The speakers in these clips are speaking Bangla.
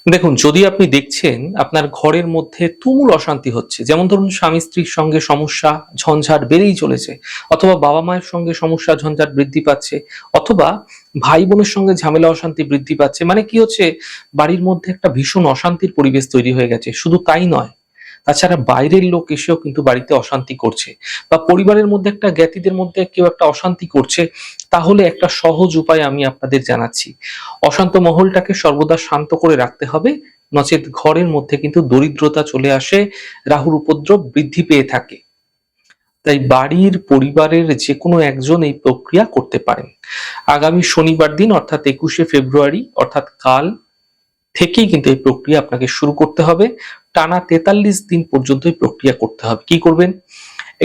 দেখুন, যদি আপনি দেখছেন আপনার ঘরের মধ্যে তুমুল অশান্তি হচ্ছে, যেমন ধরুন স্বামী স্ত্রীর সঙ্গে সমস্যা ঝঞ্ঝাট বেড়েই চলেছে, অথবা বাবা মায়ের সঙ্গে সমস্যা ঝঞ্ঝাট বৃদ্ধি পাচ্ছে, অথবা ভাই বোনের সঙ্গে ঝামেলা অশান্তি বৃদ্ধি পাচ্ছে, মানে কি হচ্ছে, বাড়ির মধ্যে একটা ভীষণ অশান্তির পরিবেশ তৈরি হয়ে গেছে। শুধু তাই নয়, তাছাড়া বাইরের লোক এসেও কিন্তু বাড়িতে অশান্তি করছে, বা পরিবারের মধ্যে একটা জ্ঞাতিদের মধ্যে কেউ একটা অশান্তি করছে, তাহলে একটা সহজ উপায় আমি আপনাদের জানাচ্ছি। অশান্ত মহলটাকে সর্বদা শান্ত করে রাখতে হবে, নচেত ঘরের মধ্যে কিন্তু দরিদ্রতা চলে আসে, রাহুর উপদ্রব বৃদ্ধি পেয়ে থাকে। তাই বাড়ির পরিবারের যে কোনো একজন এই প্রক্রিয়া করতে পারেন। আগামী শনিবার দিন অর্থাৎ 21শে ফেব্রুয়ারি, অর্থাৎ কাল থেকেই কিন্তু এই প্রক্রিয়া আপনাকে শুরু করতে হবে। টানা 43 দিন পর্যন্ত এই প্রক্রিয়া করতে হবে। কি করবেন?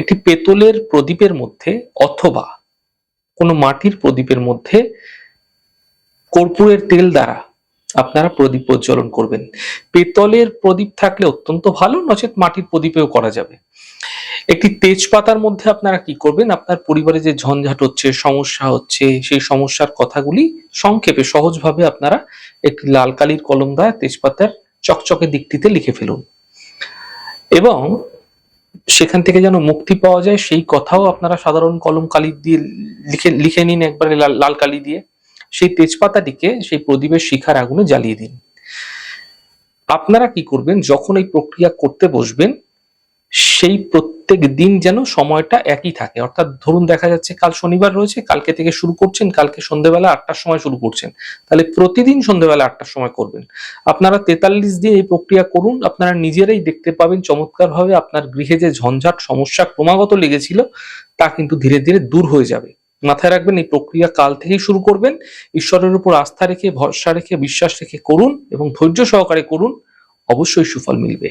একটি পেতলের প্রদীপের মধ্যে অথবা কোনো মাটির প্রদীপের মধ্যে কর্পূরের তেল দ্বারা আপনারা প্রদীপ প্রজ্বলন করবেন। পেতলের প্রদীপ থাকলে অত্যন্ত ভালো, নচেত মাটির প্রদীপেও করা যাবে। একটি তেজপাতার মধ্যে আপনারা কি করবেন, আপনার পরিবারে যে ঝঞ্ঝাট হচ্ছে, সমস্যা হচ্ছে, সেই সমস্যার কথাগুলি সংক্ষেপে সহজভাবে আপনারা একটি লাল কালির কলম দ্বারা তেজপাতার চকচকে দিকটিতে লিখে ফেলুন, এবং সেখান থেকে যেন মুক্তি পাওয়া যায় সেই কথাও আপনারা সাধারণ কলম কালি দিয়ে লিখে লিখে নিন একবারে লাল লাল কালি দিয়ে। সেই তেজপাতাটিকে সেই প্রদীপের শিখার আগুনে জ্বালিয়ে দিন। আপনারা কি করবেন, যখন এই প্রক্রিয়া করতে বসবেন সেই প্রত্যেক দিন যেন সময়টা একই থাকে, অর্থাৎ ধরুন দেখা যাচ্ছে কাল শনিবার রয়েছে, কালকে থেকে শুরু করছেন, কালকে সন্ধ্যেবেলা 8টার সময় শুরু করছেন, তাহলে প্রতিদিন সন্ধ্যেবেলা 8টার সময় করবেন। আপনারা 43 দিন এই প্রক্রিয়া করুন, আপনারা নিজেরাই দেখতে পাবেন চমৎকার ভাবে আপনার গৃহে যে ঝঞ্ঝাট সমস্যা ক্রমাগত লেগেছিল তা কিন্তু ধীরে ধীরে দূর হয়ে যাবে। মাথায় রাখবেন, এই প্রক্রিয়া কাল থেকেই শুরু করবেন। ঈশ্বরের উপর আস্থা রেখে, ভরসা রেখে, বিশ্বাস রেখে করুন এবং ধৈর্য সহকারে করুন, অবশ্যই সুফল মিলবে।